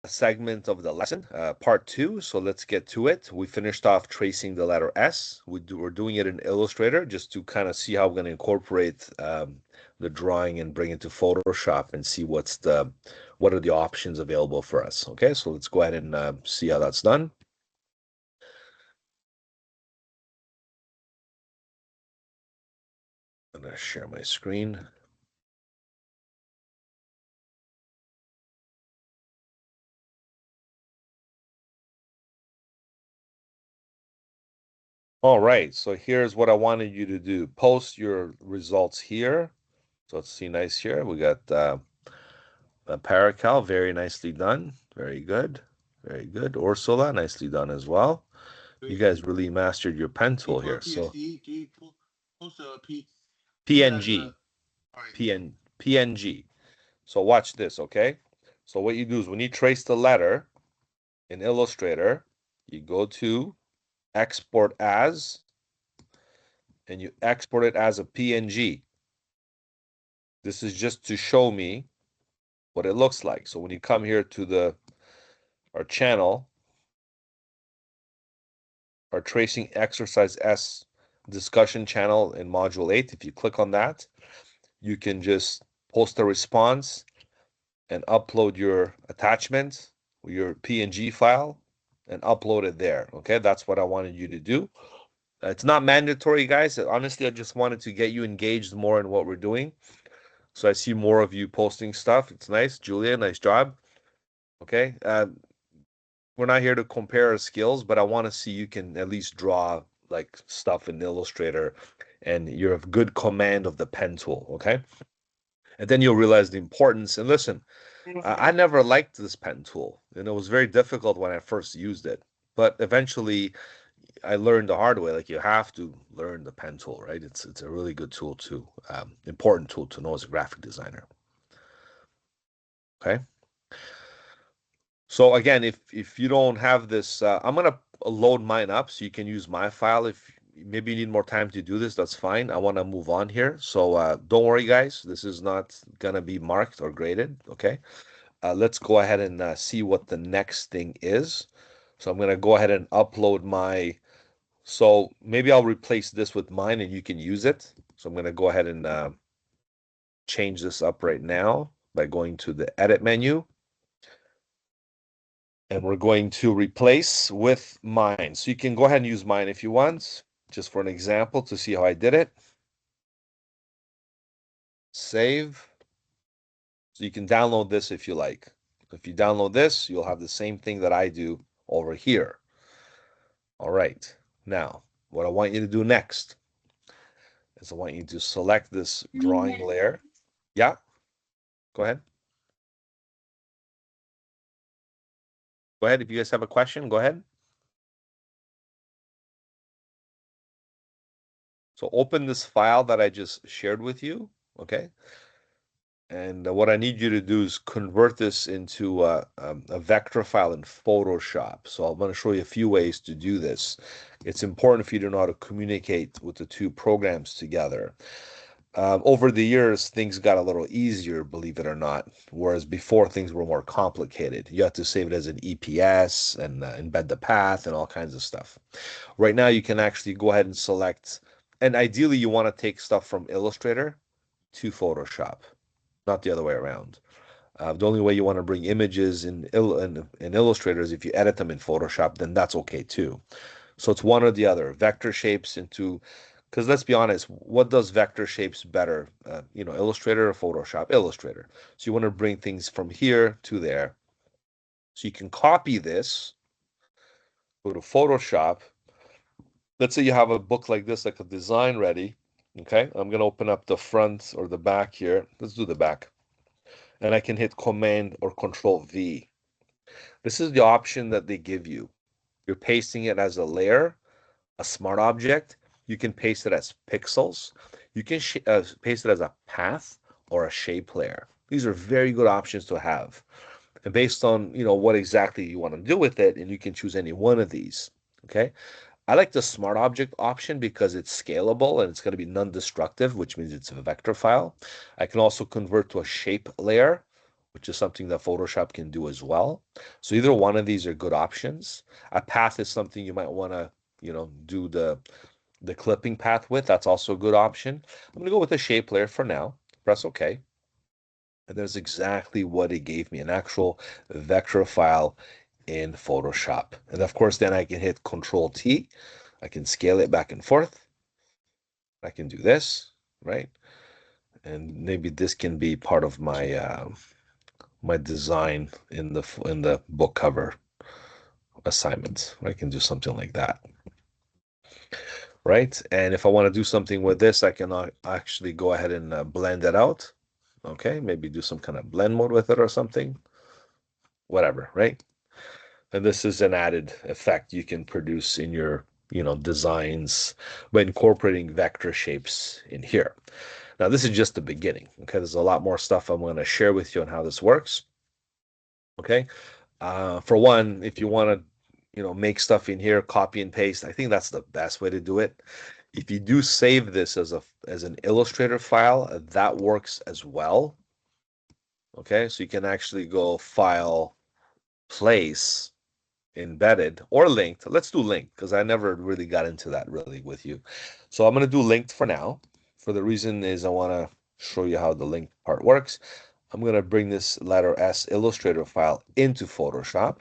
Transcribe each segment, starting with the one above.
segment of the lesson, part 2. So let's get to it. We finished off tracing the letter S. We're doing it in Illustrator just to kind of see how we're going to incorporate the drawing and bring it to Photoshop and see what are the options available for us. Okay, so let's go ahead and see how that's done. I'm going to share my screen. All right, so here's what I wanted you to do. Post your results here. So let's see nice here. We got Paracal, very nicely done. Very good. Very good. Ursula, nicely done as well. You guys really mastered your pen tool here. So PNG. PNG. So watch this, okay? So what you do is when you trace the letter in Illustrator, you go to export as, and you export it as a PNG. This is just to show me what it looks like. So when you come here to our channel, our tracing exercise S discussion channel in module 8, if you click on that, you can just post a response and upload your attachment, your PNG file, and upload it there. Okay, that's what I wanted you to do. It's not mandatory, guys. Honestly, I just wanted to get you engaged more in what we're doing. So I see more of you posting stuff. It's nice. Julia, nice job. Okay. We're not here to compare our skills, but I want to see you can at least draw like stuff in Illustrator and you have good command of the pen tool. Okay. And then you'll realize the importance. And listen, I never liked this pen tool, and it was very difficult when I first used it. But eventually, I learned the hard way. Like you have to learn the pen tool, right? It's a really good tool to important tool to know as a graphic designer. Okay. So again, if you don't have this, I'm gonna load mine up so you can use my file. If maybe you need more time to do this, that's fine. I want to move on here. So don't worry, guys. This is not gonna be marked or graded. Okay. Let's go ahead and see what the next thing is. So I'm going to go ahead and upload my, so maybe I'll replace this with mine and you can use it. So I'm going to go ahead and change this up right now by going to the edit menu. And we're going to replace with mine. So you can go ahead and use mine if you want, just for an example to see how I did it. Save. So you can download this if you like. If you download this, you'll have the same thing that I do over here. All right. Now, what I want you to do next is I want you to select this drawing layer. Yeah, go ahead. Go ahead. If you guys have a question, go ahead. So open this file that I just shared with you, okay? And what I need you to do is convert this into a vector file in Photoshop. So I'm going to show you a few ways to do this. It's important for you to know how to communicate with the two programs together. Over the years, things got a little easier, believe it or not, whereas before things were more complicated. You have to save it as an EPS and embed the path and all kinds of stuff. Right now, you can actually go ahead and select, and ideally, you want to take stuff from Illustrator to Photoshop, not the other way around. The only way you want to bring images in Illustrator is if you edit them in Photoshop, then that's okay too. So it's one or the other. Vector shapes into, because let's be honest, what does vector shapes better? Illustrator or Photoshop? Illustrator. So you want to bring things from here to there. So you can copy this, go to Photoshop. Let's say you have a book like this, like a design ready. Okay, I'm going to open up the front or the back here. Let's do the back. And I can hit Command or Control V. This is the option that they give you. You're pasting it as a layer, a smart object. You can paste it as pixels. You can paste it as a path or a shape layer. These are very good options to have. And based on, what exactly you want to do with it, and you can choose any one of these. Okay. I like the smart object option because it's scalable and it's going to be non-destructive, which means it's a vector file. I can also convert to a shape layer, which is something that Photoshop can do as well. So either one of these are good options. A path is something you might want to, do the clipping path with. That's also a good option. I'm going to go with the shape layer for now. Press OK. And there's exactly what it gave me, an actual vector file in Photoshop. And of course, then I can hit Control T. I can scale it back and forth. I can do this, right? And maybe this can be part of my my design in the book cover assignment. I can do something like that, right? And if I want to do something with this, I can actually go ahead and blend it out. Okay, maybe do some kind of blend mode with it or something, whatever, right? And this is an added effect you can produce in your, designs by incorporating vector shapes in here. Now, this is just the beginning. Okay, there's a lot more stuff I'm going to share with you on how this works. Okay, for one, if you want to, make stuff in here, copy and paste, I think that's the best way to do it. If you do save this as an Illustrator file, that works as well. Okay, so you can actually go File, Place, Embedded, or Linked. Let's do Linked because I never really got into that really with you. So I'm going to do Linked for now. For the reason is I want to show you how the linked part works. I'm going to bring this letter S Illustrator file into Photoshop.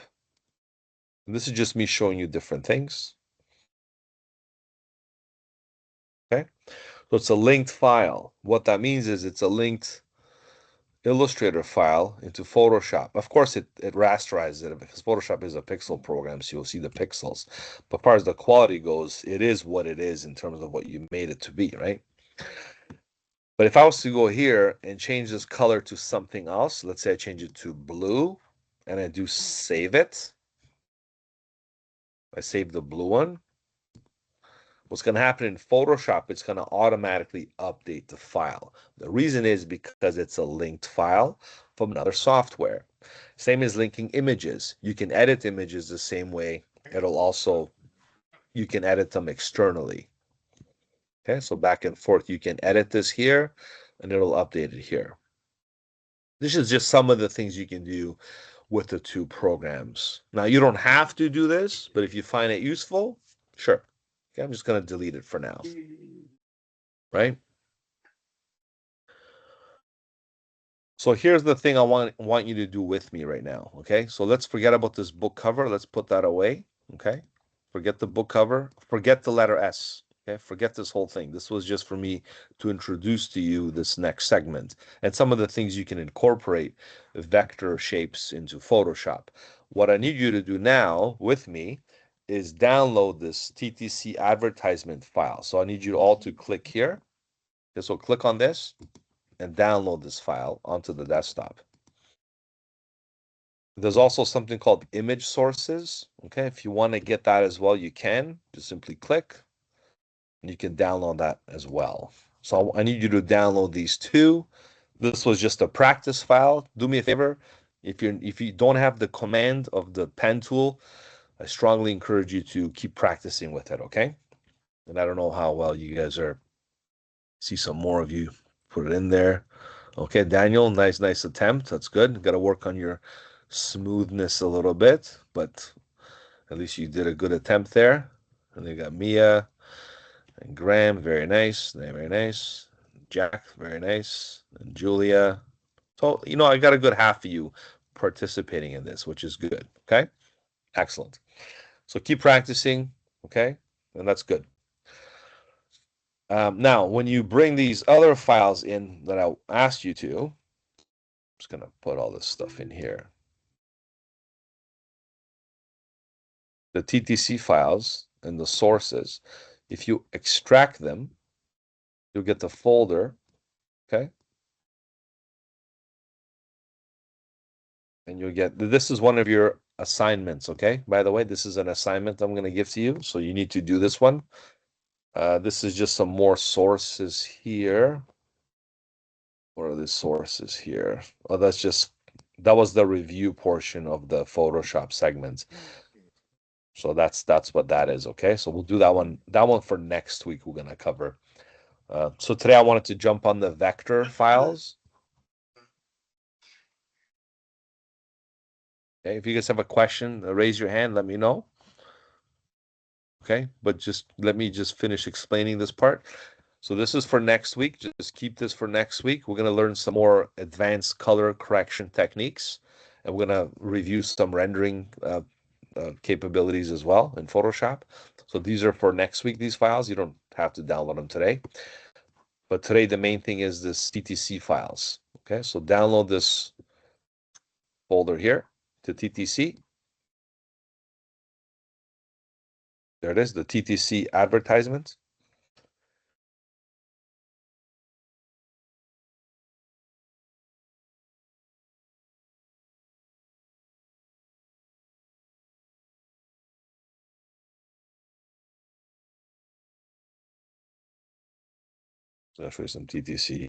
And this is just me showing you different things. Okay, so it's a linked file. What that means is it's a linked Illustrator file into Photoshop. Of course, it rasterizes it because Photoshop is a pixel program, so you'll see the pixels. But as far as the quality goes, it is what it is in terms of what you made it to be, right? But if I was to go here and change this color to something else, let's say I change it to blue and I do save it. I save the blue one. What's going to happen in Photoshop, it's going to automatically update the file. The reason is because it's a linked file from another software. Same as linking images. You can edit images the same way. You can edit them externally. Okay, so back and forth, you can edit this here and it'll update it here. This is just some of the things you can do with the two programs. Now, you don't have to do this, but if you find it useful, sure. Okay, I'm just going to delete it for now, right? So here's the thing I want you to do with me right now, okay? So let's forget about this book cover. Let's put that away, okay? Forget the book cover. Forget the letter S, okay? Forget this whole thing. This was just for me to introduce to you this next segment and some of the things you can incorporate vector shapes into Photoshop. What I need you to do now with me is download this TTC advertisement file. So I need you all to click here. Okay, so click on this and download this file onto the desktop. There's also something called image sources. Okay, if you want to get that as well, you can just simply click and you can download that as well. So I need you to download these two. This was just a practice file. Do me a favor. If you don't have the command of the pen tool, I strongly encourage you to keep practicing with it, okay? And I don't know how well you guys are. See some more of you put it in there. Okay, Daniel, nice attempt. That's good. Got to work on your smoothness a little bit, but at least you did a good attempt there. And then you got Mia and Graham, very nice. Very nice. Jack, very nice. And Julia. So, I got a good half of you participating in this, which is good. Okay, excellent. So keep practicing, okay? And that's good. Now, when you bring these other files in that I asked you to, I'm just going to put all this stuff in here. The TTC files and the sources, if you extract them, you'll get the folder, okay? And you'll get, this is one of your assignments, okay? By the way, this is an assignment I'm going to give to you, so you need to do this one. This is just some more sources here. What are the sources here? Oh, that was the review portion of the Photoshop segment. So that's what that is, okay? So we'll do that one for next week we're going to cover. So today I wanted to jump on the vector files. Okay, if you guys have a question, raise your hand, let me know. Okay, but just let me just finish explaining this part. So this is for next week. Just keep this for next week. We're going to learn some more advanced color correction techniques, and we're going to review some rendering capabilities as well in Photoshop. So these are for next week, these files. You don't have to download them today. But today, the main thing is this TTC files. Okay, so download this folder here to TTC. There it is, the TTC advertisement. So I'll show you some TTC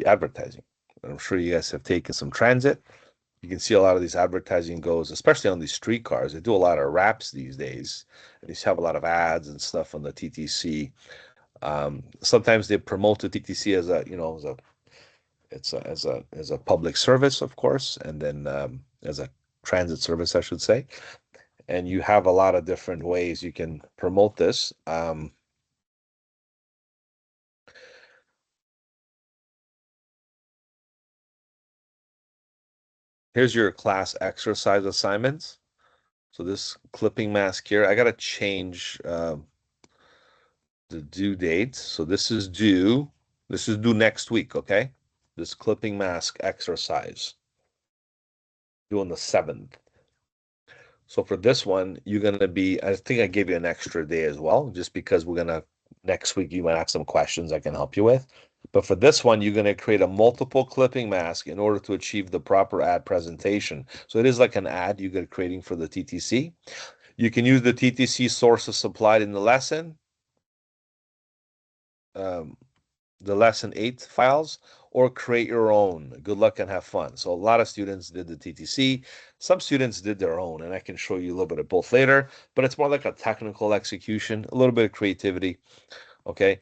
advertising. I'm sure you guys have taken some transit. You can see a lot of these advertising goes, especially on these streetcars. They do a lot of wraps these days. And these have a lot of ads and stuff on the TTC. Sometimes they promote the TTC as a, as a public service, of course, and then as a transit service, I should say. And you have a lot of different ways you can promote this. Here's your class exercise assignments. So this clipping mask here, I got to change the due date. So this is due next week, okay? This clipping mask exercise due on the 7th. So for this one, you're going to be, I think I gave you an extra day as well, just because we're going to, next week, you might have some questions I can help you with. But for this one, you're going to create a multiple clipping mask in order to achieve the proper ad presentation. So it is like an ad you get creating for the TTC. You can use the TTC sources supplied in um, the lesson 8 files, or create your own. Good luck and have fun. So a lot of students did the TTC. Some students did their own, and I can show you a little bit of both later, but it's more like a technical execution, a little bit of creativity. Okay.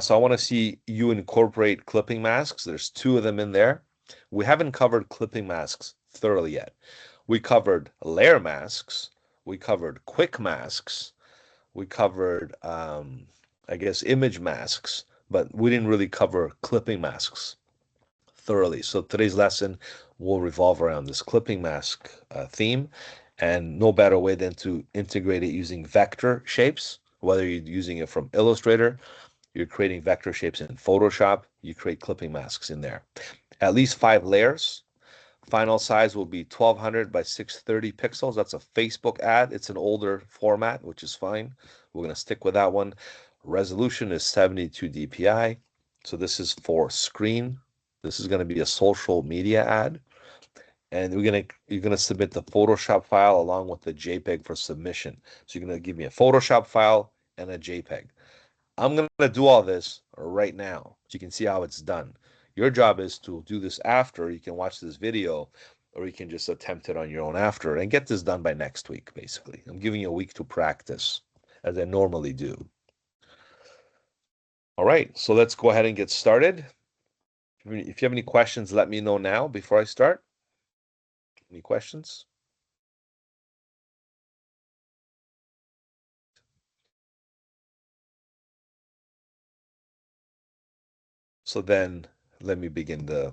So I want to see you incorporate clipping masks. There's 2 of them in there. We haven't covered clipping masks thoroughly yet. We covered layer masks. We covered quick masks. We covered, I guess, image masks, but we didn't really cover clipping masks thoroughly. So today's lesson will revolve around this clipping mask theme, and no better way than to integrate it using vector shapes. Whether you're using it from Illustrator, you're creating vector shapes in Photoshop, you create clipping masks in there. At least 5 layers. Final size will be 1200 by 630 pixels. That's a Facebook ad. It's an older format, which is fine. We're going to stick with that one. Resolution is 72 dpi. So this is for screen. This is going to be a social media ad. And you're gonna submit the Photoshop file along with the JPEG for submission. So you're gonna give me a Photoshop file and a JPEG. I'm going to do all this right now so you can see how it's done. Your job is to do this after. You can watch this video, or you can just attempt it on your own after and get this done by next week, basically. I'm giving you a week to practice, as I normally do. All right, so let's go ahead and get started. If you have any questions, let me know now before I start. Any questions? So then let me begin the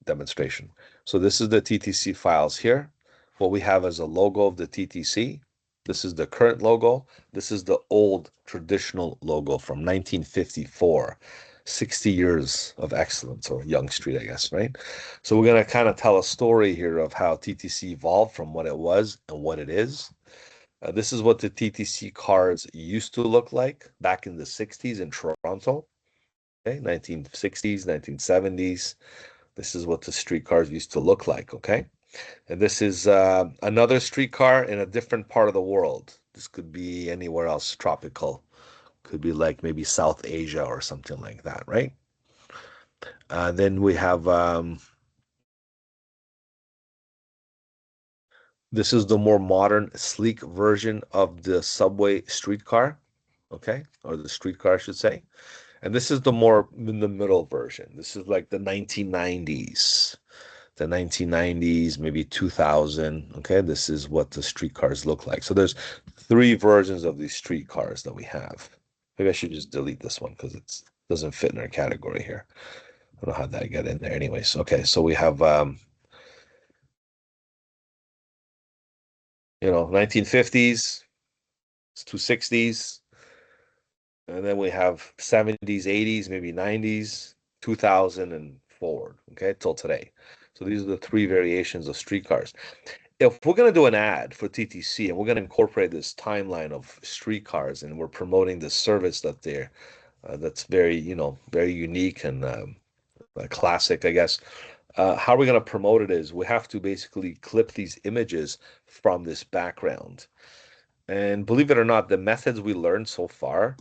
demonstration. So this is the TTC files here. What we have is a logo of the TTC. This is the current logo. This is the old traditional logo from 1954. 60 years of excellence, or Yonge Street, I guess, right? So we're going to kind of tell a story here of how TTC evolved from what it was and what it is. This is what the TTC cars used to look like back in the 60s in Toronto. Okay, 1960s, 1970s. This is what the streetcars used to look like, okay? And this is another streetcar in a different part of the world. This could be anywhere else tropical. Could be like maybe South Asia or something like that, right? Then we have this is the more modern, sleek version of the subway streetcar, okay? Or the streetcar, I should say. And this is the more in the middle version. This is like the 1990s. The 1990s, maybe 2000. Okay, this is what the streetcars look like. So there's three versions of these streetcars that we have. Maybe I should just delete this one because it doesn't fit in our category here. I don't know how that got in there. Anyways, okay, so we have 1950s to 60s, and then we have 70s, 80s, maybe 90s, 2000 and forward, okay, till today. So these are the three variations of streetcars. If we're going to do an ad for TTC and we're going to incorporate this timeline of streetcars and we're promoting this service that's very, very unique and classic, I guess. How we're going to promote it is we have to basically clip these images from this background. And believe it or not, the methods we learned so far,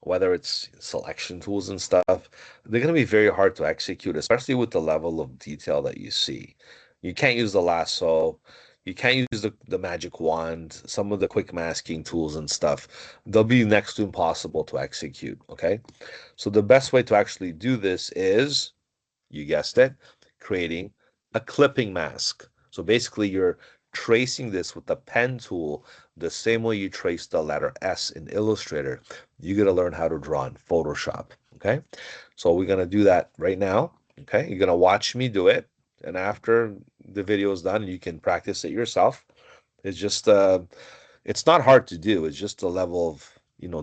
whether it's selection tools and stuff, they're going to be very hard to execute, especially with the level of detail that you see. You can't use the lasso. You can't use the magic wand, some of the quick masking tools and stuff. They'll be next to impossible to execute. Okay. So the best way to actually do this is, you guessed it, creating a clipping mask. So basically, you're tracing this with the pen tool the same way you trace the letter S in Illustrator. You got to learn how to draw in Photoshop. Okay. So we're going to do that right now. Okay. You're going to watch me do it. And after the video is done, you can practice it yourself. It's just, it's not hard to do. It's just a level of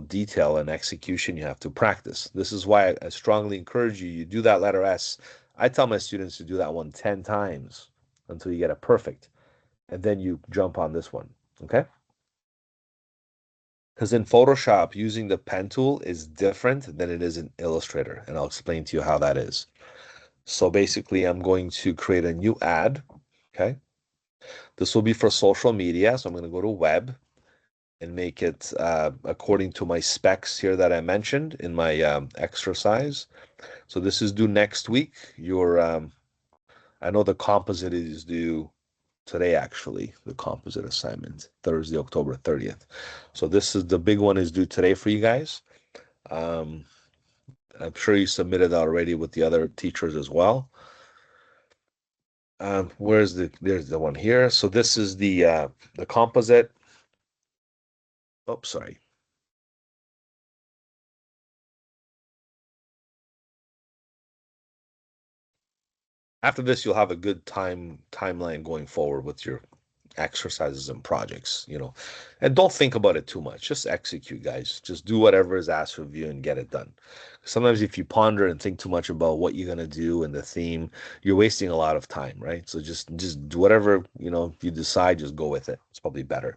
detail and execution you have to practice. This is why I strongly encourage you do that letter S. I tell my students to do that one 10 times until you get it perfect, and then you jump on this one. Okay, because in Photoshop using the pen tool is different than it is in Illustrator, and I'll explain to you how that is. So basically, I'm going to create a new ad. Okay, this will be for social media, so I'm going to go to web and make it according to my specs here that I mentioned in my exercise. So this is due next week. I know the composite is due today, actually, the composite assignment, Thursday, October 30th. So this is the big one is due today for you guys. I'm sure you submitted already with the other teachers as well. There's the one here. So this is the composite. Oh, sorry. After this, you'll have a good timeline going forward with your exercises and projects, and don't think about it too much. Just execute, guys. Just do whatever is asked of you and get it done. Sometimes if you ponder and think too much about what you're going to do and the theme, you're wasting a lot of time, right? So just do whatever, you decide, just go with it. It's probably better.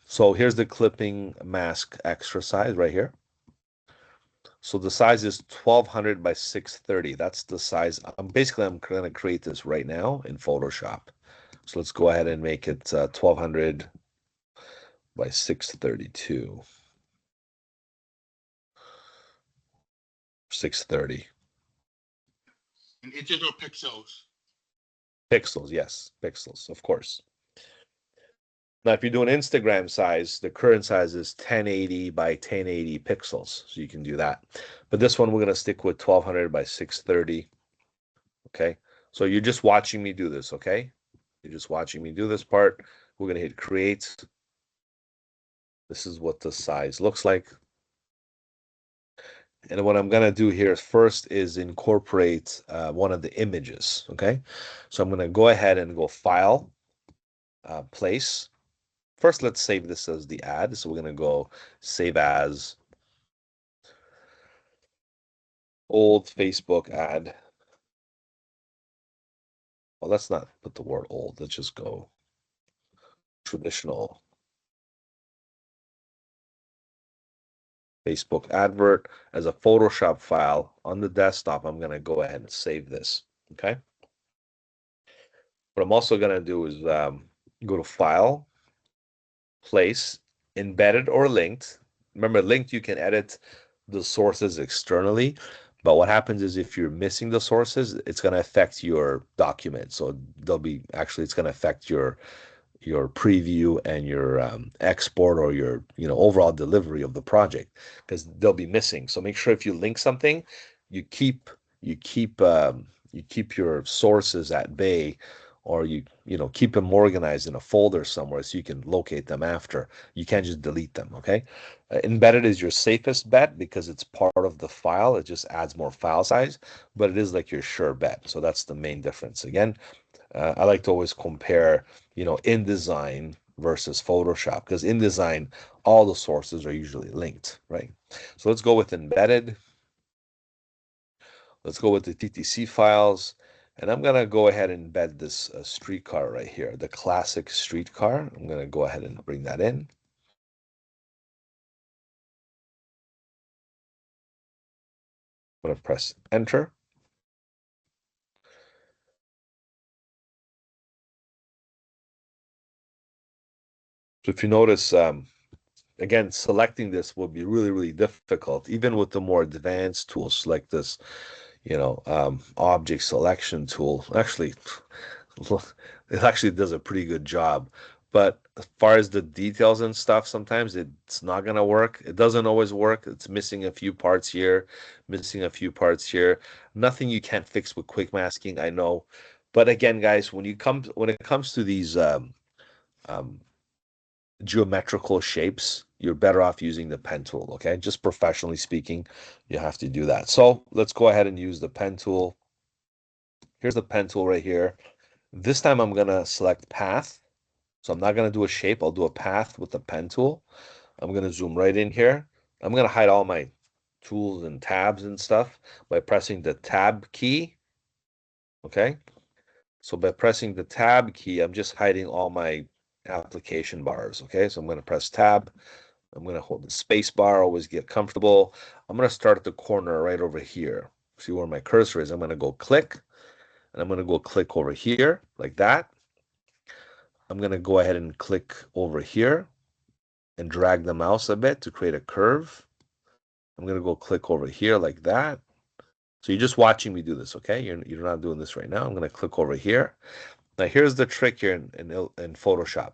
So here's the clipping mask exercise right here. So the size is 1200 by 630. That's the size. I'm going to create this right now in Photoshop. So let's go ahead and make it 1200 by 632. 630. In inches or pixels? Pixels, yes. Pixels, of course. Now, if you're doing Instagram size, the current size is 1080 by 1080 pixels. So you can do that. But this one, we're going to stick with 1200 by 630. Okay. So you're just watching me do this, okay? You're just watching me do this part. We're going to hit create. This is what the size looks like. And what I'm going to do here first is incorporate one of the images, okay? So I'm going to go ahead and go File, Place. First, let's save this as the ad. So we're going to go Save As, Old Facebook Ad. Well, let's not put the word old. Let's just go traditional Facebook advert as a Photoshop file on the desktop. I'm going to go ahead and save this, okay? What I'm also going to do is go to File, Place, Embedded or Linked. Remember, linked, you can edit the sources externally, but what happens is if you're missing the sources, it's going to affect your document. So it's going to affect your your preview and your export or your overall delivery of the project, because they'll be missing. So make sure if you link something, you keep you keep you keep your sources at bay, or keep them organized in a folder somewhere so you can locate them after. You can't just delete them. Okay, embedded is your safest bet because it's part of the file. It just adds more file size, but it is like your sure bet. So that's the main difference. Again, I like to always compare, InDesign versus Photoshop, because InDesign, all the sources are usually linked, right? So let's go with embedded. Let's go with the TTC files. And I'm going to go ahead and embed this streetcar right here, the classic streetcar. I'm going to go ahead and bring that in. I'm going to press enter. So if you notice, again, selecting this will be really, really difficult, even with the more advanced tools like this, object selection tool. Actually, it actually does a pretty good job. But as far as the details and stuff, sometimes it's not going to work. It doesn't always work. It's missing a few parts here, missing a few parts here. Nothing you can't fix with quick masking, I know. But again, guys, when it comes to these um, geometrical shapes, you're better off using the pen tool, okay? Just professionally speaking, you have to do that. So let's go ahead and use the pen tool. Here's the pen tool right here. This time I'm gonna select path. So I'm not gonna do a shape, I'll do a path with the pen tool. I'm gonna zoom right in here. I'm gonna hide all my tools and tabs and stuff by pressing the tab key, okay? So by pressing the tab key, I'm just hiding all my application bars, okay? So I'm gonna press tab. I'm going to hold the space bar, always get comfortable. I'm going to start at the corner right over here. See where my cursor is? I'm going to go click, and I'm going to go click over here like that. I'm going to go ahead and click over here and drag the mouse a bit to create a curve. I'm going to go click over here like that. So you're just watching me do this, okay? You're not doing this right now. I'm going to click over here. Now here's the trick here in Photoshop.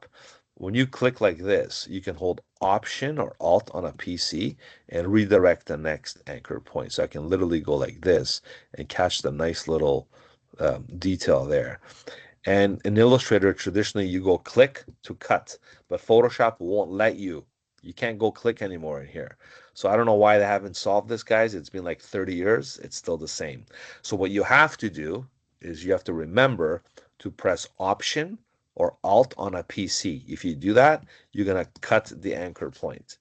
When you click like this, you can hold Option or Alt on a PC and redirect the next anchor point. So I can literally go like this and catch the nice little detail there. And in Illustrator, traditionally you go click to cut, but Photoshop won't let you. You can't go click anymore in here. So I don't know why they haven't solved this, guys. It's been like 30 years. It's still the same. So what you have to do is you have to remember to press Option or Alt on a PC. If you do that, you're going to cut the anchor point.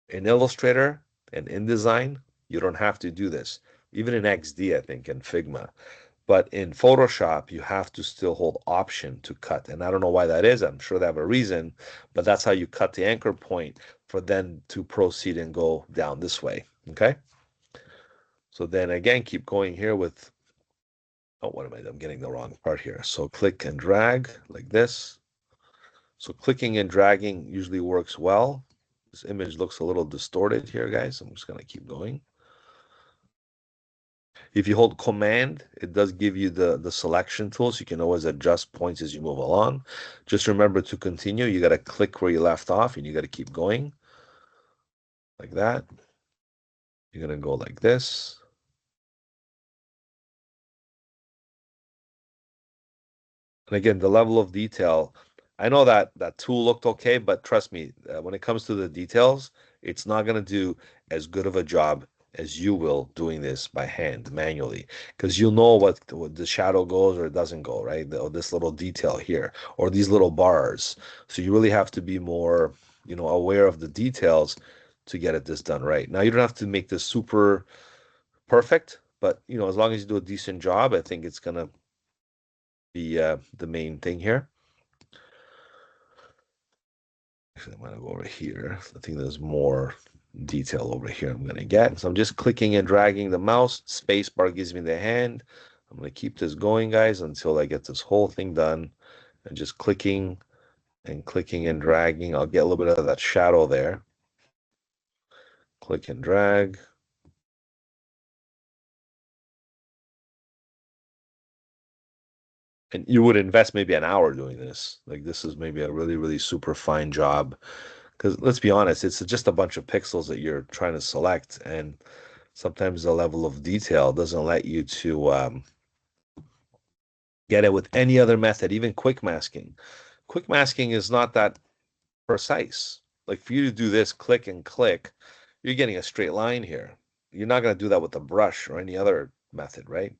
In Illustrator and InDesign, you don't have to do this. Even in XD, I think, and Figma. But in Photoshop, you have to still hold Option to cut. And I don't know why that is. I'm sure they have a reason, but that's how you cut the anchor point for then to proceed and go down this way. Okay. So then again, keep going here with, oh, what am I? I'm getting the wrong part here. So click and drag like this. So clicking and dragging usually works well. This image looks a little distorted here, guys. I'm just going to keep going. If you hold Command, it does give you the selection tool, so you can always adjust points as you move along. Just remember to continue. You got to click where you left off, and you got to keep going like that. You're going to go like this. And again, the level of detail, I know that that tool looked okay, but trust me, when it comes to the details, it's not going to do as good of a job as you will doing this by hand manually, because you'll know what the shadow goes or it doesn't go, right? Or this little detail here or these little bars. So you really have to be more, aware of the details to get this done right. Now you don't have to make this super perfect, but as long as you do a decent job, I think it's gonna be the main thing here. Actually, I'm gonna go over here. I think there's more detail over here I'm gonna get. So I'm just clicking and dragging the mouse. Space bar gives me the hand. I'm gonna keep this going, guys, until I get this whole thing done. And just clicking and dragging. I'll get a little bit of that shadow there. Click and drag. And you would invest maybe an hour doing this. Like this is maybe a really, really super fine job. Because let's be honest, it's just a bunch of pixels that you're trying to select, and sometimes the level of detail doesn't let you to get it with any other method, even quick masking. Quick masking is not that precise. Like for you to do this click and click, you're getting a straight line here. You're not going to do that with a brush or any other method, right?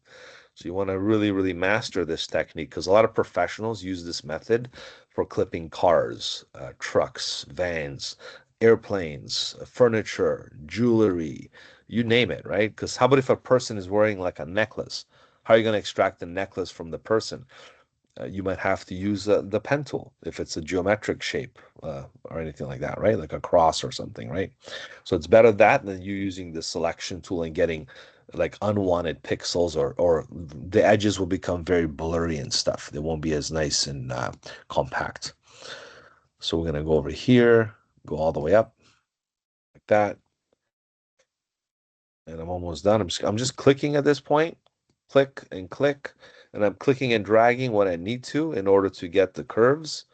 So you want to really, really master this technique because a lot of professionals use this method for clipping cars, trucks, vans, airplanes, furniture, jewelry, you name it, right? Because how about if a person is wearing like a necklace? How are you going to extract the necklace from the person? You might have to use the pen tool if it's a geometric shape or anything like that, right? Like a cross or something, right? So it's better that than you using the selection tool and getting like unwanted pixels or the edges will become very blurry and stuff. They won't be as nice and compact. So we're gonna go over here, go all the way up like that, and I'm almost done. I'm just clicking at this point, click and click, and I'm clicking and dragging when I need to in order to get the curves.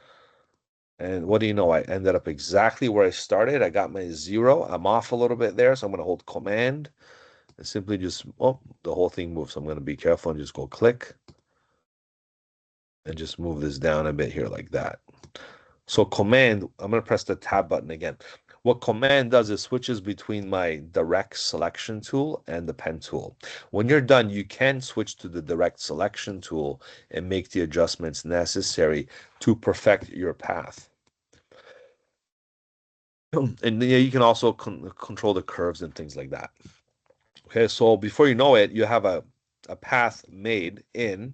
And what do you know? I ended up exactly where I started. I got my 0. I'm off a little bit there, so I'm going to hold Command and simply just, oh, the whole thing moves. So I'm going to be careful and just go click and just move this down a bit here like that. So Command, I'm going to press the Tab button again. What Command does is switches between my direct selection tool and the pen tool. When you're done, you can switch to the direct selection tool and make the adjustments necessary to perfect your path. And yeah, you can also control the curves and things like that. Okay, so before you know it, you have a path made in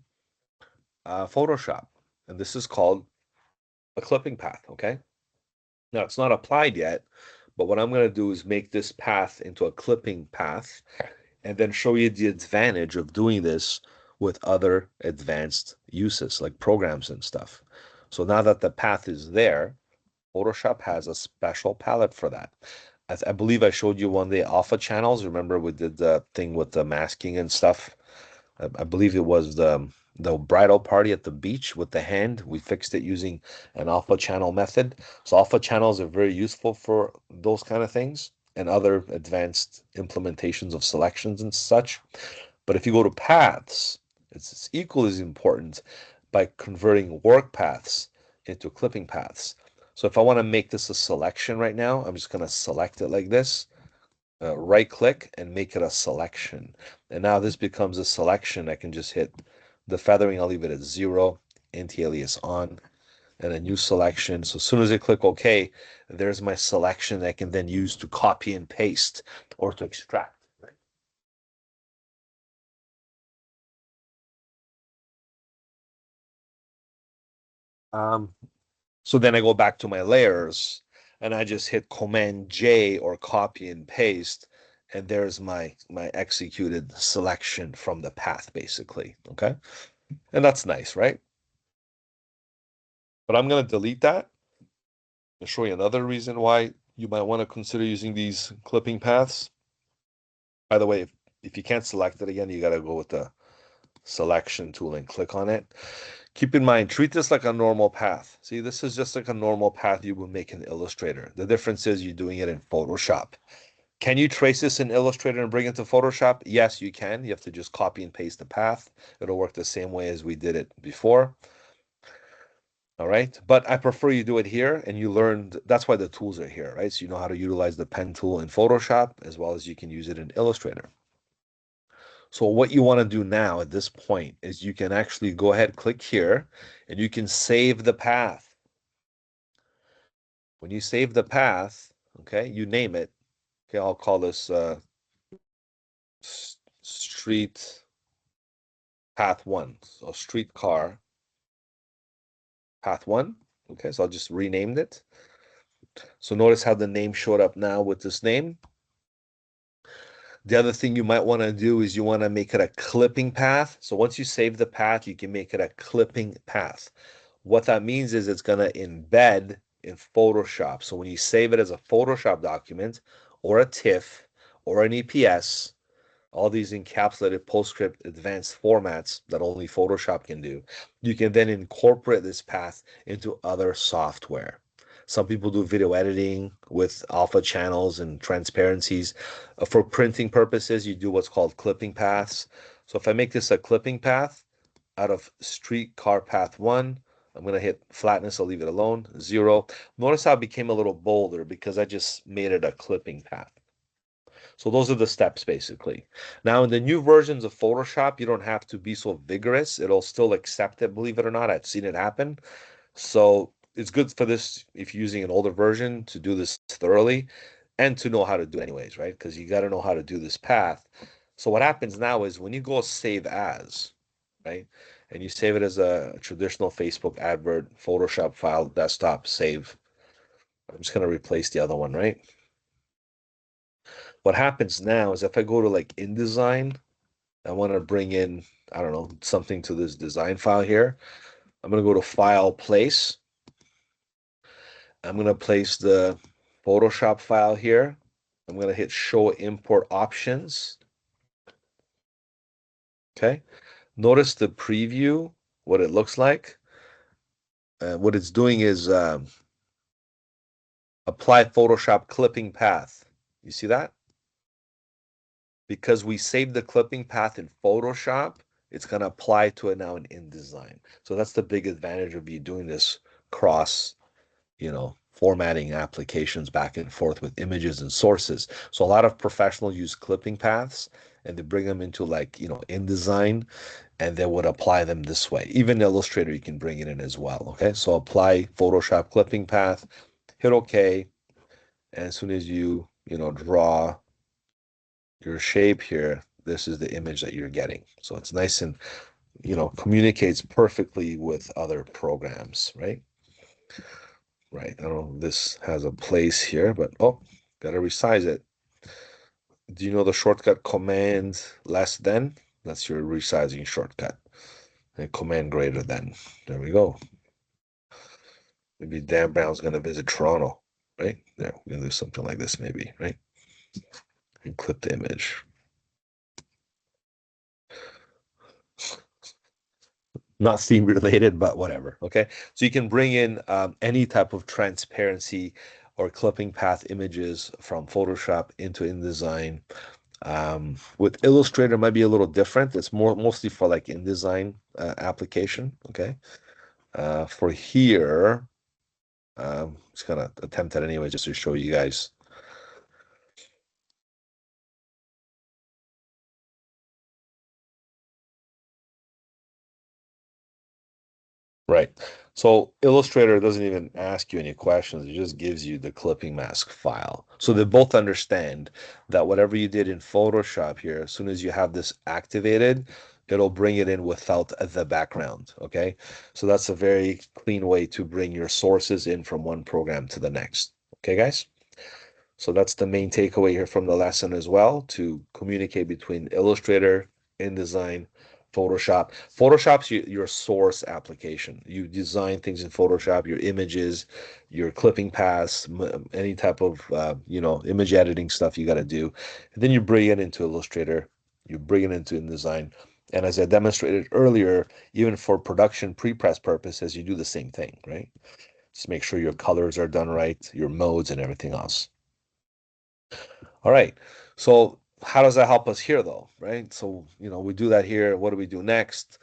Photoshop, and this is called a clipping path. Okay, now it's not applied yet, but what I'm going to do is make this path into a clipping path and then show you the advantage of doing this with other advanced uses like programs and stuff. So now that the path is there, Photoshop has a special palette for that. I believe I showed you one day alpha channels. Remember we did the thing with the masking and stuff. I believe it was the bridal party at the beach with the hand. We fixed it using an alpha channel method. So alpha channels are very useful for those kind of things and other advanced implementations of selections and such. But if you go to paths, it's equally as important by converting work paths into clipping paths. So if I want to make this a selection right now, I'm just going to select it like this, right click and make it a selection. And now this becomes a selection. I can just hit the feathering. I'll leave it at 0, anti-alias on, and a new selection. So as soon as I click OK, there's my selection that I can then use to copy and paste or to extract. So then I go back to my layers and I just hit Command J or copy and paste, and there's my executed selection from the path, basically. Okay. And that's nice, right? But I'm gonna delete that and show you another reason why you might want to consider using these clipping paths. By the way, if you can't select it again, you gotta go with the selection tool and click on it. Keep in mind, treat this like a normal path. See, this is just like a normal path you would make in Illustrator. The difference is you're doing it in Photoshop. Can you trace this in Illustrator and bring it to Photoshop? Yes, you can. You have to just copy and paste the path. It'll work the same way as we did it before. All right. But I prefer you do it here and you learned that's why the tools are here, right? So you know how to utilize the pen tool in Photoshop as well as you can use it in Illustrator. So what you want to do now at this point is you can actually go ahead, click here, and you can save the path. When you save the path, okay, you name it. Okay, I'll call this street path 1. So streetcar path 1. Okay, so I'll just renamed it. So notice how the name showed up now with this name. The other thing you might want to do is you want to make it a clipping path. So once you save the path, you can make it a clipping path. What that means is it's going to embed in Photoshop. So when you save it as a Photoshop document or a TIFF or an EPS, all these encapsulated PostScript advanced formats that only Photoshop can do. You can then incorporate this path into other software. Some people do video editing with alpha channels and transparencies. For printing purposes, you do what's called clipping paths. So if I make this a clipping path out of streetcar path 1, I'm going to hit flatness. I'll leave it alone, 0. Notice how it became a little bolder because I just made it a clipping path. So those are the steps basically. Now in the new versions of Photoshop, you don't have to be so vigorous. It'll still accept it, believe it or not. I've seen it happen. So it's good for this if you're using an older version to do this thoroughly and to know how to do it anyways, right? Because you got to know how to do this path. So what happens now is when you go save as, right? And you save it as a traditional Facebook advert, Photoshop file, desktop, save. I'm just going to replace the other one, right? What happens now is if I go to like InDesign, I want to bring in, I don't know, something to this design file here. I'm going to go to File, Place. I'm going to place the Photoshop file here. I'm going to hit Show Import Options. Okay. Notice the preview, what it looks like. What it's doing is apply Photoshop clipping path. You see that? Because we saved the clipping path in Photoshop, it's going to apply to it now in InDesign. So that's the big advantage of you doing this cross, formatting applications back and forth with images and sources. So a lot of professionals use clipping paths and they bring them into like, InDesign and they would apply them this way. Even Illustrator, you can bring it in as well. Okay. So apply Photoshop clipping path, hit OK. And as soon as you, draw your shape here, this is the image that you're getting. So it's nice and, communicates perfectly with other programs, right? Right. I don't know if this has a place here, but gotta resize it. Do you know the shortcut command less than? That's your resizing shortcut. And command greater than. There we go. Maybe Dan Brown's gonna visit Toronto, right? Yeah, we're gonna do something like this maybe, right? And clip the image. Not theme related, but whatever. Okay. So you can bring in any type of transparency or clipping path images from Photoshop into InDesign. With Illustrator, it might be a little different. It's mostly for like InDesign application. Okay. For here, just gonna attempt it anyway, just to show you guys. Right. So Illustrator doesn't even ask you any questions. It just gives you the clipping mask file. So they both understand that whatever you did in Photoshop here, as soon as you have this activated, it'll bring it in without the background. Okay. So that's a very clean way to bring your sources in from one program to the next. Okay, guys? So that's the main takeaway here from the lesson as well, to communicate between Illustrator, InDesign, Photoshop. Photoshop's your source application. You design things in Photoshop, your images, your clipping paths, any type of image editing stuff you got to do. And then you bring it into Illustrator, you bring it into InDesign. And as I demonstrated earlier, even for production pre-press purposes, you do the same thing, right? Just make sure your colors are done right, your modes and everything else. All right. So how does that help us here though, right? So, we do that here. What do we do next?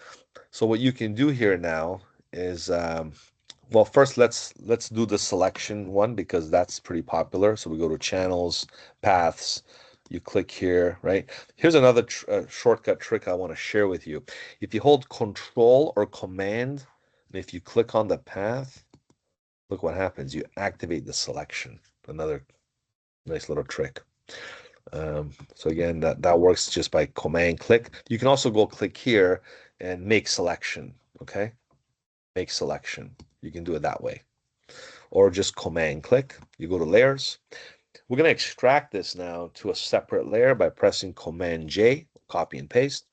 So what you can do here now is, well, first let's do the selection one because that's pretty popular. So we go to channels, paths, you click here, right? Here's another shortcut trick I want to share with you. If you hold Control or Command, and if you click on the path, look what happens. You activate the selection. Another nice little trick. So again, that works just by command click. You can also go click here and make selection, okay? Make selection. You can do it that way. Or just command click. You go to layers. We're going to extract this now to a separate layer by pressing Command J, copy and paste.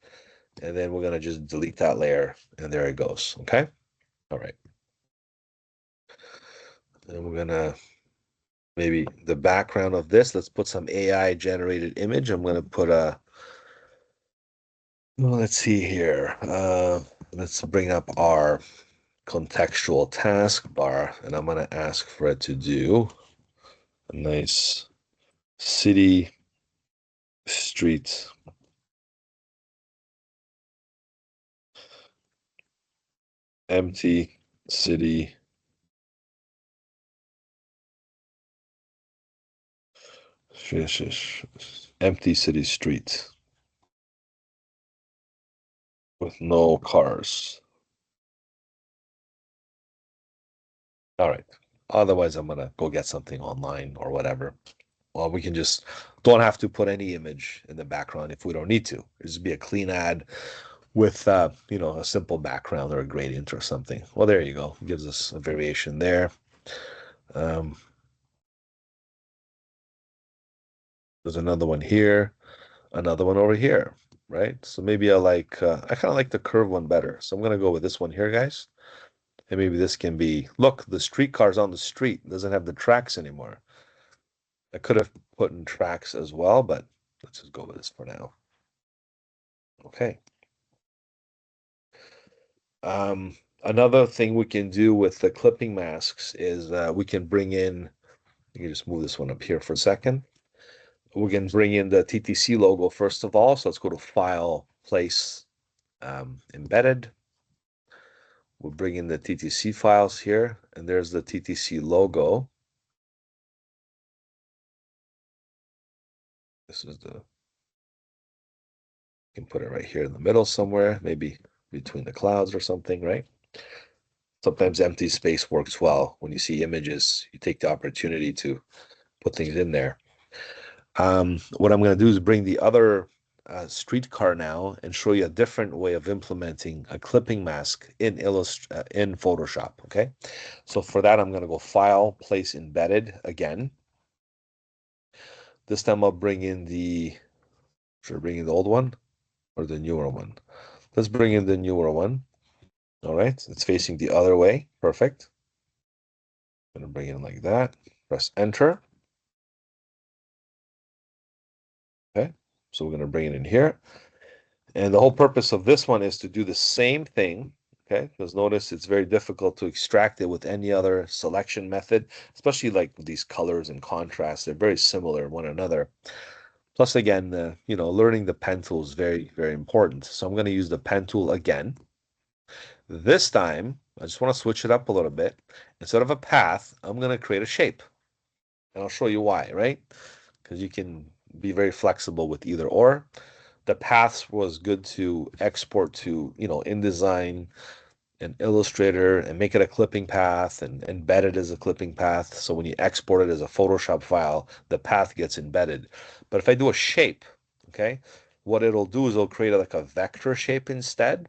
And then we're going to just delete that layer and there it goes, okay? All right. And we're going to maybe the background of this, let's put some AI generated image. I'm going to put a Well, let's see here. Let's bring up our contextual taskbar, and I'm going to ask for it to do a nice city, street, empty city, empty city street with no cars. All right. Otherwise, I'm gonna go get something online or whatever. Well, we can just don't have to put any image in the background if we don't need to. Just be a clean ad with a simple background or a gradient or something. Well, there you go. Gives us a variation there. Um, there's another one here, another one over here, right? So maybe I kind of like the curve one better. So I'm gonna go with this one here, guys. And maybe this can be, look, the streetcar's on the street. It doesn't have the tracks anymore. I could have put in tracks as well, but let's just go with this for now. Okay. Another thing we can do with the clipping masks is we can bring in, you can just move this one up here for a second. We can bring in the TTC logo first of all. So let's go to File, Place, Embedded. We'll bring in the TTC files here, and there's the TTC logo. This is the, you can put it right here in the middle somewhere, maybe between the clouds or something, right? Sometimes empty space works well. When you see images, you take the opportunity to put things in there. What I'm going to do is bring the other streetcar now and show you a different way of implementing a clipping mask in Photoshop. Okay, so for that, I'm going to go File, Place Embedded again. This time I'll bring in should I bring in the old one or the newer one? Let's bring in the newer one. All right, it's facing the other way. Perfect. I'm going to bring it in like that. Press Enter. Okay, so we're going to bring it in here. And the whole purpose of this one is to do the same thing, okay? Because notice it's very difficult to extract it with any other selection method, especially like these colors and contrasts. They're very similar one another. Plus, again, learning the pen tool is very, very important. So I'm going to use the pen tool again. This time, I just want to switch it up a little bit. Instead of a path, I'm going to create a shape. And I'll show you why, right? Because you can be very flexible with either or. The paths was good to export to, InDesign and Illustrator and make it a clipping path and embed it as a clipping path. So when you export it as a Photoshop file, the path gets embedded. But if I do a shape, okay, what it'll do is it'll create like a vector shape instead.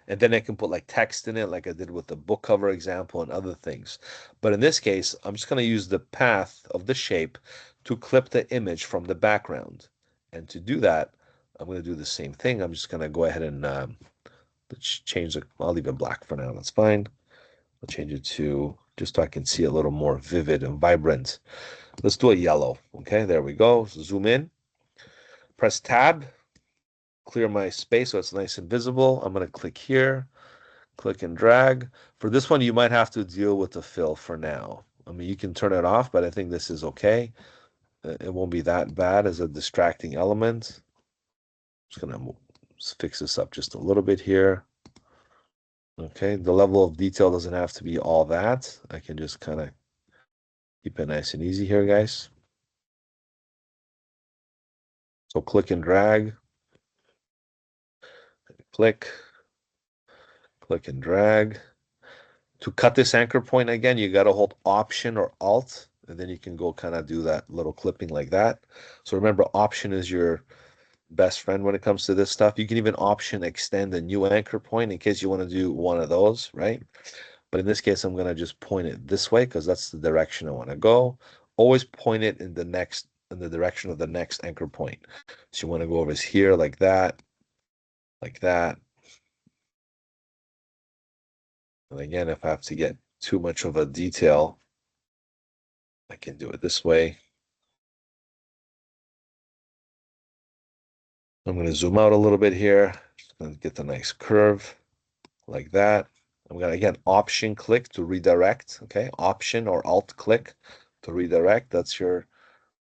And then I can put like text in it, like I did with the book cover example and other things. But in this case, I'm just going to use the path of the shape to clip the image from the background. And to do that, I'm going to do the same thing. I'm just going to go ahead and change I'll leave it black for now. That's fine. I'll change it to just so I can see a little more vivid and vibrant. Let's do a yellow. Okay, there we go. Zoom in. Press Tab. Clear my space so it's nice and visible. I'm going to click here. Click and drag. For this one, you might have to deal with the fill for now. I mean, you can turn it off, but I think this is okay. It won't be that bad as a distracting element. Just gonna fix this up just a little bit here. Okay, the level of detail doesn't have to be all that. I can just kind of keep it nice and easy here, guys. So click and drag, click, click and drag. To cut this anchor point again, you got to hold Option or Alt, and then you can go kind of do that little clipping like that. So remember, Option is your best friend when it comes to this stuff. You can even Option extend a new anchor point in case you want to do one of those, right? But in this case, I'm going to just point it this way because that's the direction I want to go. Always point it in the direction of the next anchor point. So you want to go over here like that, like that. And again, if I have to get too much of a detail, I can do it this way. I'm going to zoom out a little bit here. Just going to get the nice curve like that. I'm going to, again, option click to redirect. Okay, option or alt click to redirect. That's your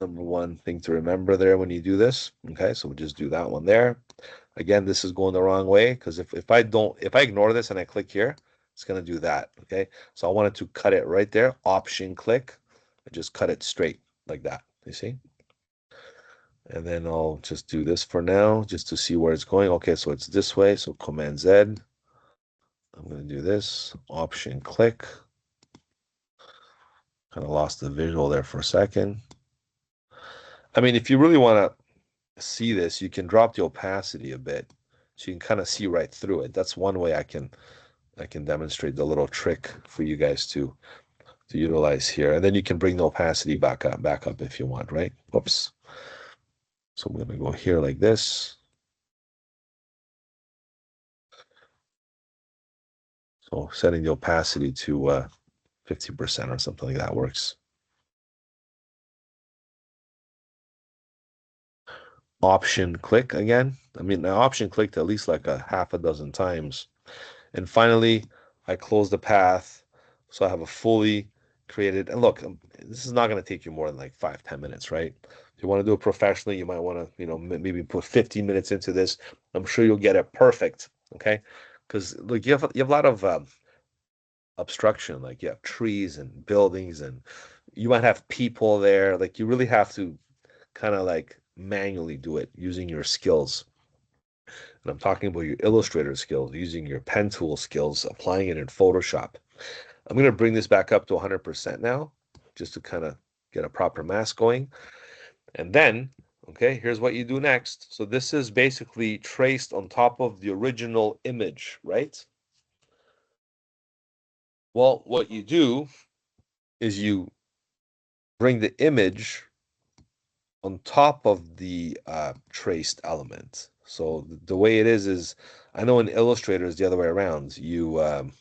number one thing to remember there when you do this. Okay, so we'll just do that one there. Again, this is going the wrong way because if I ignore this and I click here, it's going to do that. Okay, so I wanted to cut it right there. Option click, and just cut it straight like that. You see? And then I'll just do this for now, just to see where it's going. Okay, so it's this way. So Command Z. I'm going to do this. Option click. Kind of lost the visual there for a second. I mean, if you really want to see this, you can drop the opacity a bit, so you can kind of see right through it. That's one way I can demonstrate the little trick for you guys to utilize here, and then you can bring the opacity back up if you want, right? Whoops. So I'm gonna go here like this. So setting the opacity to 50% or something like that works. Option click again. I mean, I option clicked at least like a half a dozen times. And finally, I close the path. So I have a fully created, and look, this is not going to take you more than like 5-10 minutes, right? If you want to do it professionally, you might want to, maybe put 15 minutes into this. I'm sure you'll get it perfect. Okay. Because look, you have a lot of obstruction, like you have trees and buildings, and you might have people there. Like you really have to kind of like manually do it using your skills. And I'm talking about your Illustrator skills, using your pen tool skills, applying it in Photoshop. I'm going to bring this back up to 100% now, just to kind of get a proper mask going. And then, okay, here's what you do next. So this is basically traced on top of the original image, right? Well, what you do is you bring the image on top of the traced element. So the way it is I know in Illustrator is the other way around. You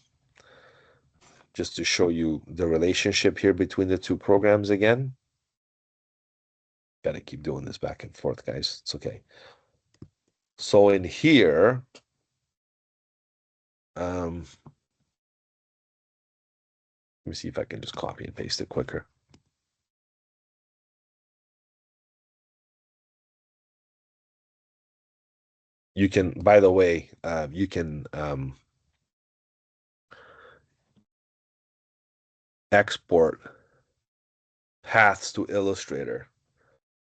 just to show you the relationship here between the two programs again. Gotta keep doing this back and forth, guys. It's okay. So in here, let me see if I can just copy and paste it quicker. You can, by the way, you can export paths to Illustrator.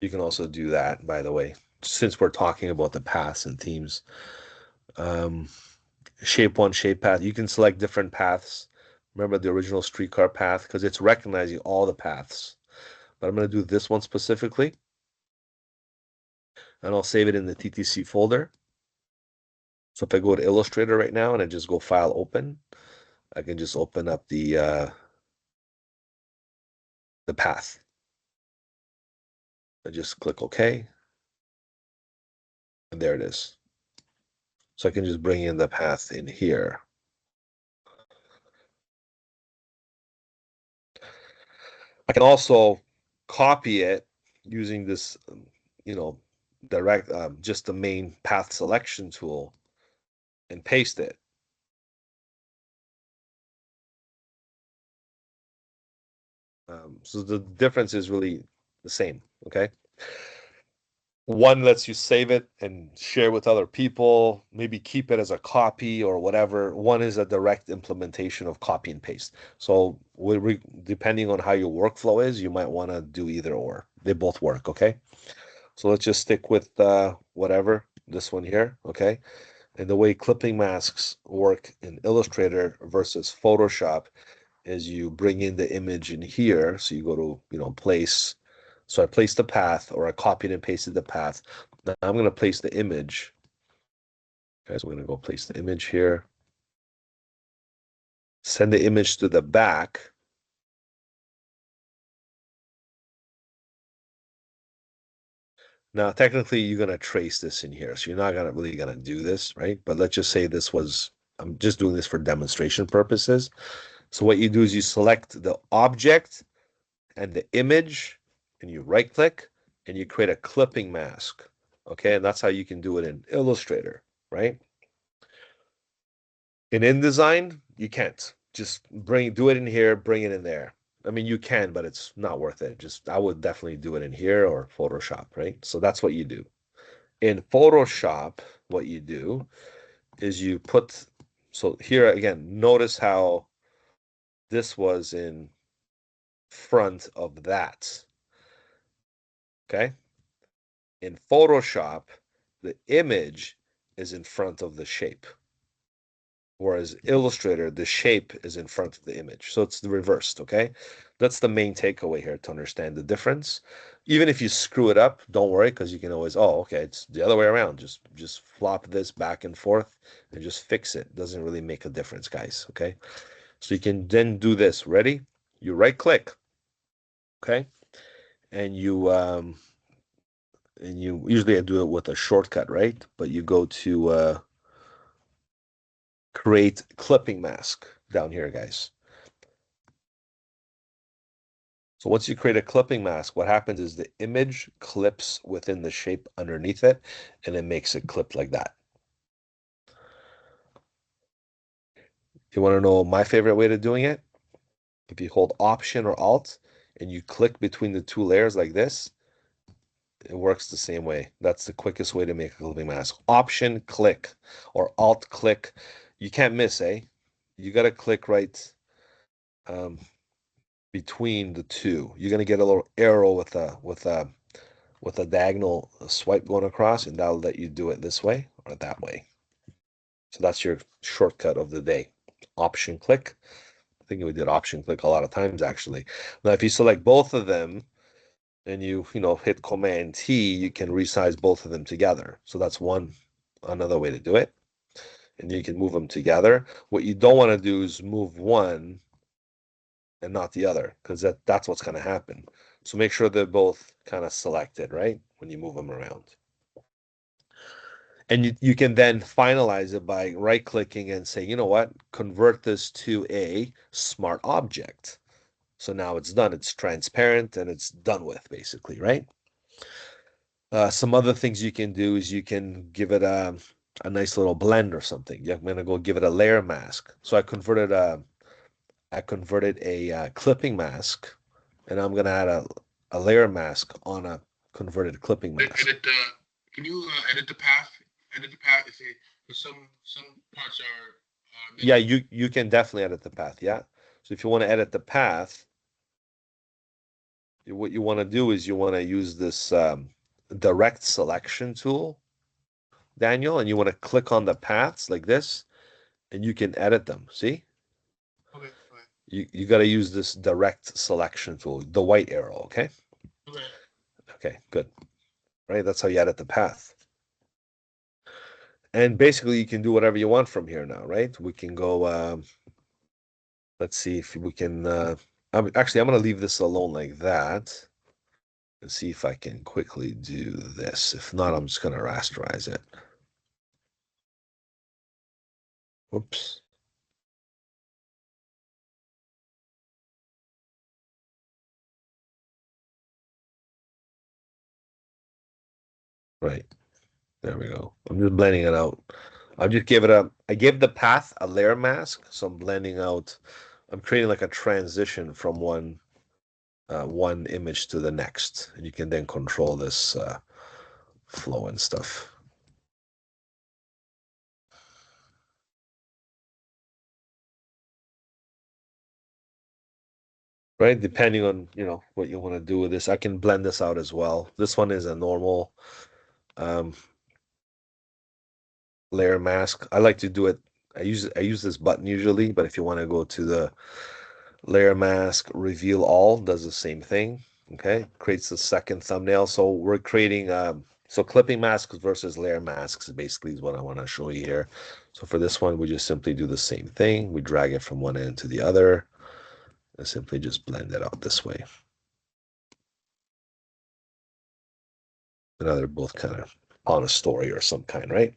You can also do that, by the way, since we're talking about the paths and themes. Shape one, shape path. You can select different paths. Remember the original streetcar path because it's recognizing all the paths. But I'm going to do this one specifically. And I'll save it in the TTC folder. So if I go to Illustrator right now and I just go File Open, I can just open up the path. I just click OK. And there it is. So I can just bring in the path in here. I can also copy it using this, direct, just the main path selection tool and paste it. So the difference is really the same, okay? One lets you save it and share with other people, maybe keep it as a copy or whatever. One is a direct implementation of copy and paste. So depending on how your workflow is, you might want to do either or. They both work, okay? So let's just stick with whatever, this one here, okay? And the way clipping masks work in Illustrator versus Photoshop is you bring in the image in here. So you go to, place. So I placed the path, or I copied and pasted the path. Now I'm going to place the image. Okay, so we're going to go place the image here. Send the image to the back. Now, technically, you're going to trace this in here. So you're not really going to do this, right? But let's just say I'm just doing this for demonstration purposes. So what you do is you select the object and the image, and you right click and you create a clipping mask. Okay, and that's how you can do it in Illustrator, right? In InDesign, you can't. Just do it in here, bring it in there. I mean, you can, but it's not worth it. I would definitely do it in here or Photoshop, right? So that's what you do. In Photoshop, what you do is so here again, notice how this was in front of that. Okay? In Photoshop, the image is in front of the shape. Whereas Illustrator, the shape is in front of the image. So it's the reversed, okay? That's the main takeaway here to understand the difference. Even if you screw it up, don't worry, because you can always, oh, okay, it's the other way around. Just flop this back and forth and just fix it. Doesn't really make a difference, guys, okay? So you can then do this. Ready? You right click, okay? And you usually I do it with a shortcut, right? But you go to create clipping mask down here, guys. So once you create a clipping mask, what happens is the image clips within the shape underneath it, and it makes it clip like that. You want to know my favorite way to doing it? If you hold Option or Alt and you click between the two layers like this, it works the same way. That's the quickest way to make a clipping mask. Option click or Alt click. You can't miss, eh? You got to click right between the two. You're gonna get a little arrow with a diagonal swipe going across, and that'll let you do it this way or that way. So that's your shortcut of the day. Option click. I think we did option click a lot of times actually. Now, if you select both of them and you hit Command T, you can resize both of them together. So that's another way to do it. And you can move them together. What you don't want to do is move one and not the other, because that's what's going to happen. So make sure they're both kind of selected, right? When you move them around. And you can then finalize it by right clicking and say, you know what, convert this to a smart object. So now it's done. It's transparent and it's done with, basically, right? Some other things you can do is you can give it a nice little blend or something. Yeah, I'm gonna go give it a layer mask. So I converted a clipping mask, and I'm gonna add a layer mask on a converted clipping mask. Edit the. Can you edit the path? Edit the path. If it, because some parts are Yeah, missing. you can definitely edit the path. Yeah. So if you want to edit the path, what you want to do is you want to use this direct selection tool, Daniel, and you want to click on the paths like this, and you can edit them. See? Okay. Okay. You got to use this direct selection tool, the white arrow, okay? Okay. Okay, good. Right, that's how you edit the path. And basically you can do whatever you want from here now, right? We can go let's see if we can I'm going to leave this alone like that and see if I can quickly do this. If not, I'm just going to rasterize it. Oops. Right. There we go. I'm just blending it out. I gave the path a layer mask, so I'm blending out, I'm creating like a transition from one image to the next. And you can then control this flow and stuff. Right? Depending on, what you want to do with this. I can blend this out as well. This one is a normal um, layer mask. I like to do it. I use this button usually, but if you want to go to the layer mask, reveal all does the same thing. Okay, creates the second thumbnail. So we're creating so clipping masks versus layer masks basically is what I want to show you here. So for this one, we just simply do the same thing. We drag it from one end to the other and simply just blend it out this way. And now they're both kind of on a story or some kind, right?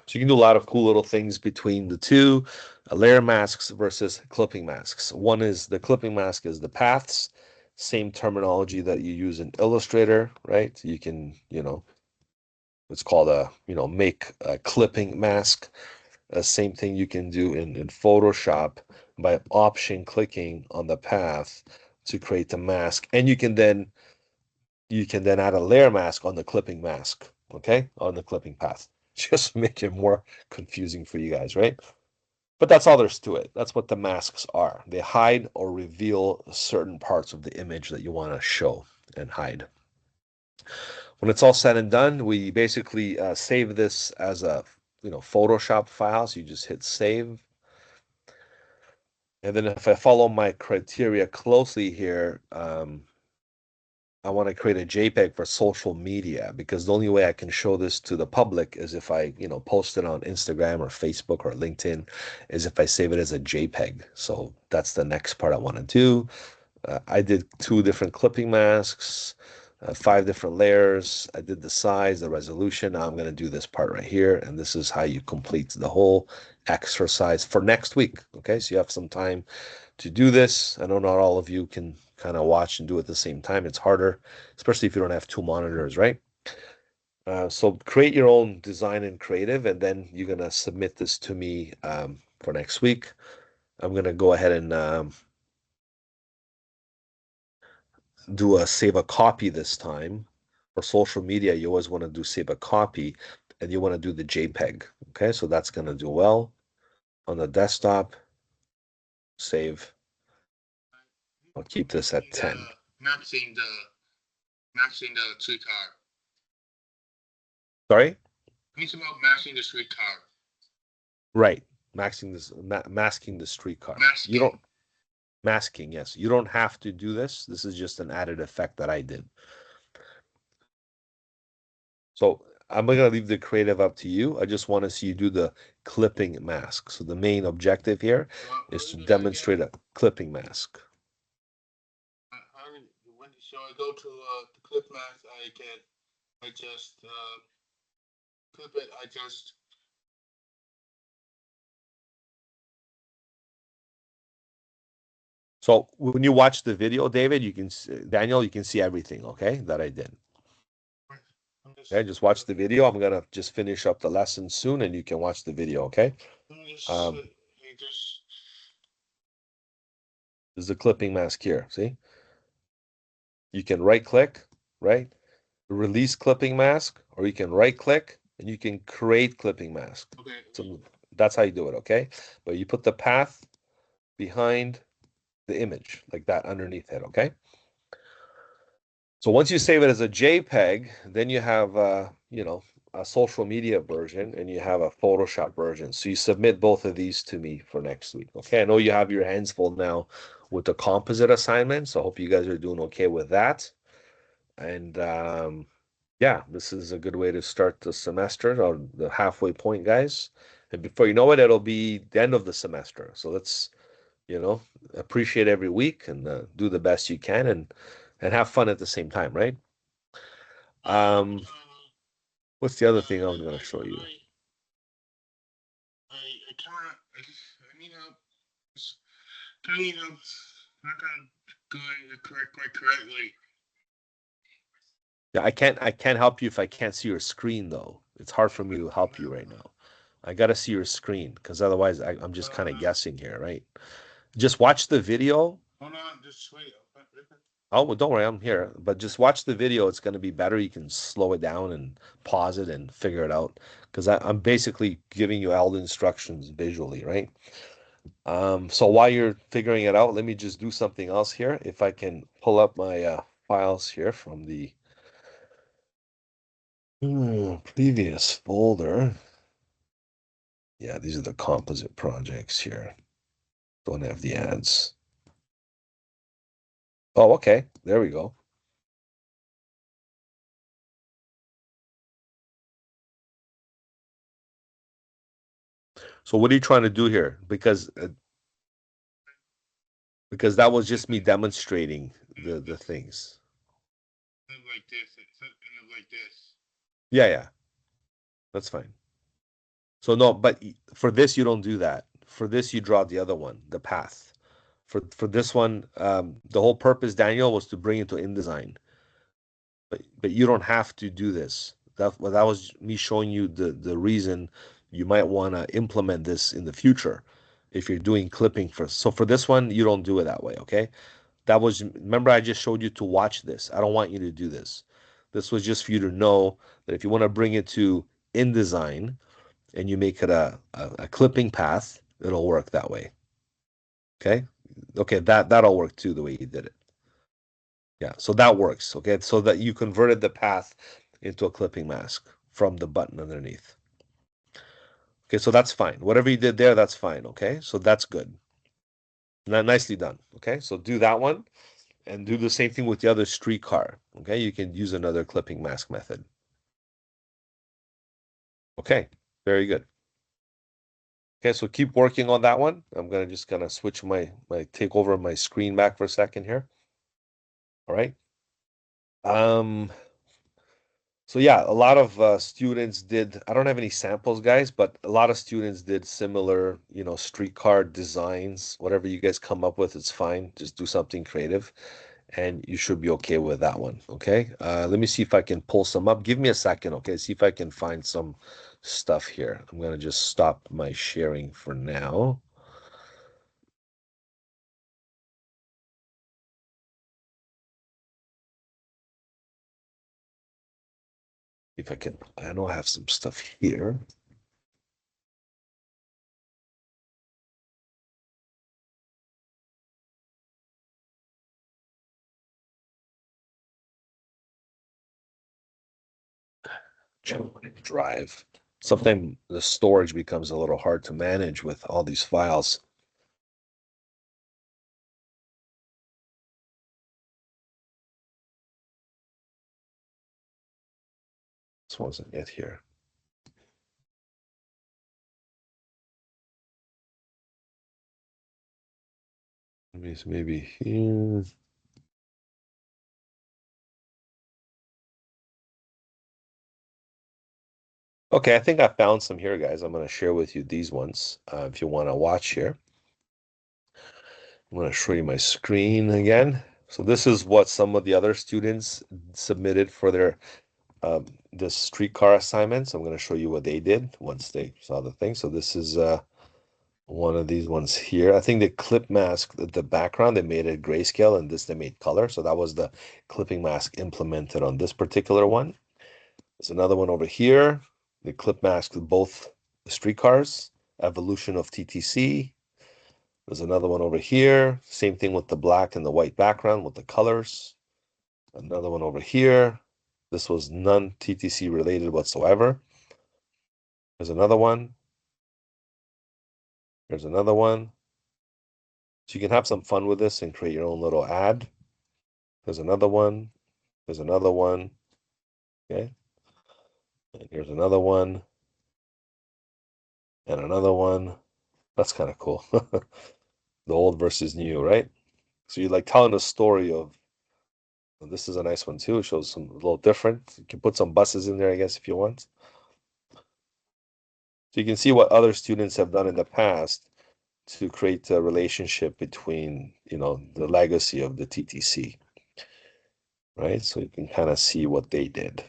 So you can do a lot of cool little things between the two, layer masks versus clipping masks. One is the clipping mask is the paths, same terminology that you use in Illustrator, right? You can, it's called a, make a clipping mask. Same thing you can do in Photoshop by option clicking on the path to create the mask. And you can then add a layer mask on the clipping mask, okay? On the clipping path. Just make it more confusing for you guys, right? But that's all there's to it. That's what the masks are. They hide or reveal certain parts of the image that you want to show and hide. When it's all said and done, we basically save this as a Photoshop file. So you just hit save. And then if I follow my criteria closely here, I want to create a JPEG for social media, because the only way I can show this to the public is if I, post it on Instagram or Facebook or LinkedIn, is if I save it as a JPEG. So that's the next part I want to do. I did 2 different clipping masks, 5 different layers. I did the size, the resolution. Now I'm going to do this part right here. And this is how you complete the whole exercise for next week. Okay, so you have some time to do this. I know not all of you can kind of watch and do it at the same time. It's harder, especially if you don't have 2 monitors, right? So create your own design and creative, and then you're going to submit this to me for next week. I'm going to go ahead and do a save a copy this time. For social media, you always want to do save a copy, and you want to do the JPEG. Okay, so that's going to do well on the desktop. Save. I'll keep this at 10. Maxing the streetcar. Sorry? It's about maxing the streetcar. Right. Masking the streetcar. Masking. You don't masking, yes. You don't have to do this. This is just an added effect that I did. So I'm going to leave the creative up to you. I just want to see you do the clipping mask. So the main objective here is to demonstrate a clipping mask. So I go to the clip mask. I just clip it. So when you watch the video, David, Daniel, you can see everything, okay, that I did. Okay, just watch the video. I'm gonna just finish up the lesson soon, and you can watch the video, okay? There's the clipping mask here, see? You can right-click, right? Release clipping mask, or you can right-click, and you can create clipping mask. Okay. So that's how you do it, okay? But you put the path behind the image, like that, underneath it, okay? So once you save it as a JPEG, then you have, a social media version, and you have a Photoshop version. So you submit both of these to me for next week. Okay, I know you have your hands full now with the composite assignment, so I hope you guys are doing okay with that. And yeah, this is a good way to start the semester, or the halfway point, guys. And before you know it, it'll be the end of the semester. So let's, appreciate every week, and do the best you can, and have fun at the same time, right? What's the other thing I was going to show you? I need help. Not gonna correctly. Yeah, I can't help you if I can't see your screen, though. It's hard for me to help you right now. I got to see your screen, because otherwise I'm just kind of guessing here, right? Just watch the video. Hold on, just wait. Oh, well, don't worry, I'm here. But just watch the video. It's going to be better. You can slow it down and pause it and figure it out. Because I'm basically giving you all the instructions visually, right? So while you're figuring it out, let me just do something else here. If I can pull up my files here from the previous folder. Yeah, these are the composite projects here. Don't have the ads. Oh, okay. There we go. So what are you trying to do here? Because that was just me demonstrating the things. Like this, like this. Yeah. That's fine. So no, but for this you don't do that. For this you draw the other one, the path. For this one, the whole purpose, Daniel, was to bring it to InDesign. But you don't have to do this. that was me showing you the reason you might want to implement this in the future if you're doing clipping for. So for this one, you don't do it that way, okay? That was, remember I just showed you to watch this. I don't want you to do this. This was just for you to know that if you want to bring it to InDesign and you make it a clipping path, it'll work that way. Okay? Okay, that'll work too the way you did it. Yeah, so that works, okay? So that you converted the path into a clipping mask from the button underneath. Okay, so that's fine. Whatever you did there, that's fine, okay? So that's good. Nicely done, okay? So do that one and do the same thing with the other streetcar, okay? You can use another clipping mask method. Okay, very good. Okay, so keep working on that one. I'm gonna just kind of switch take over my screen back for a second here. All right. So yeah, a lot of students did, I don't have any samples, guys, but a lot of students did similar, streetcar designs. Whatever you guys come up with, it's fine. Just do something creative and you should be okay with that one. Okay. Let me see if I can pull some up. Give me a second. Okay. See if I can find some stuff here. I'm going to just stop my sharing for now. If I can, I know I have some stuff here. Drive. Sometimes the storage becomes a little hard to manage with all these files. This wasn't it here. Maybe here. Okay, I think I found some here, guys. I'm going to share with you these ones if you want to watch here. I'm going to show you my screen again. So this is what some of the other students submitted for their this streetcar assignments. I'm going to show you what they did once they saw the thing. So this is one of these ones here. I think the clip mask, the background, they made it grayscale and this they made color. So that was the clipping mask implemented on this particular one. There's another one over here. The clip mask with both the streetcars, evolution of TTC. There's another one over here. Same thing with the black and the white background with the colors. Another one over here. This was non-TTC related whatsoever. There's another one. There's another one. So you can have some fun with this and create your own little ad. There's another one. There's another one. Okay. And here's another one. And another one. That's kind of cool. The old versus new, right? So you're like telling a story of, this is a nice one too. It shows some a little different. You can put some buses in there, I guess, if you want. So you can see what other students have done in the past to create a relationship between, the legacy of the TTC, right? So you can kind of see what they did.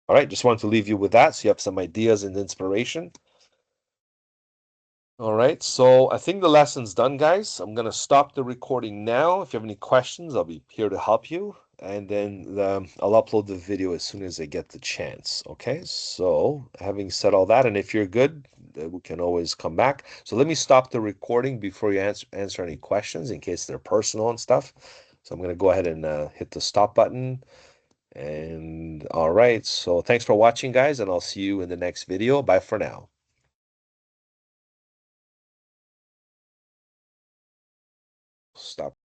All right, just wanted to leave you with that so you have some ideas and inspiration. All right, so I think the lesson's done, guys. I'm going to stop the recording now. If you have any questions, I'll be here to help you. And then I'll upload the video as soon as I get the chance. Okay, so having said all that, and if you're good, we can always come back. So let me stop the recording before you answer any questions in case they're personal and stuff. So I'm going to go ahead and hit the stop button. And all right, so thanks for watching, guys, and I'll see you in the next video. Bye for now. Stop.